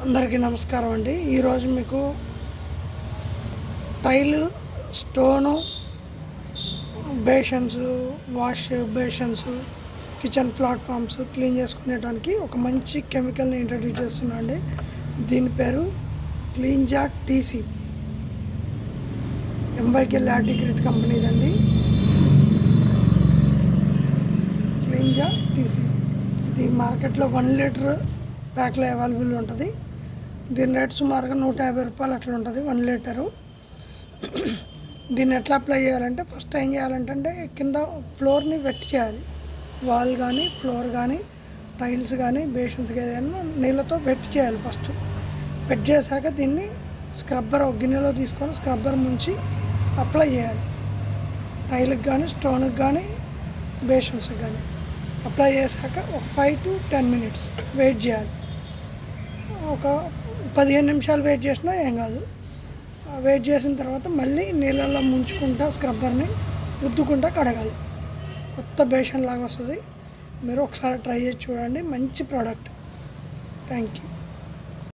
అందరికీ నమస్కారం అండి. ఈరోజు మీకు tiles, stone, basins, wash basins, kitchen platforms clean చేసుకునేటానికి ఒక మంచి కెమికల్ని ఇంట్రడ్యూస్ చేస్తున్నా అండి. దీని పేరు క్లీన్జా టీసీ. ఎంవైకే లాటిగ్రేట్ కంపెనీదండి. క్లీన్జా టీసీ ఇది మార్కెట్లో 1 లీటర్ ప్యాక్లో అవైలబుల్ ఉంటుంది. దీని రేట్ సుమారుగా 150 రూపాయలు అట్లా ఉంటుంది 1 లీటరు. దీన్ని ఎట్లా అప్లై చేయాలంటే, ఫస్ట్ ఏం చేయాలంటే కింద ఫ్లోర్ని వెట్ చేయాలి. వాల్ కానీ, ఫ్లోర్ కానీ, టైల్స్ కానీ, బేషన్స్ ఏదైనా నీళ్ళతో వెట్ చేయాలి. ఫస్ట్ వెట్ చేశాక దీన్ని స్క్రబ్బర్ ఒక గిన్నెలో తీసుకొని స్క్రబ్బర్ ముంచి అప్లై చేయాలి. టైల్కి కానీ, స్టోన్కి కానీ, బేషన్స్కి కానీ అప్లై చేశాక ఒక 5 to 10 minutes వెయిట్ చేయాలి. ఒక 15 నిమిషాలు వెయిట్ చేసినా ఏం కాదు. వెయిట్ చేసిన తర్వాత మళ్ళీ నీళ్ళల్లో ముంచుకుంటా స్క్రబ్బర్ని రుద్దుకుంటా కడగాలి. కొత్త బేషన్ లాగా వస్తుంది. మీరు ఒకసారి ట్రై చేసి చూడండి. మంచి ప్రోడక్ట్. Thank you.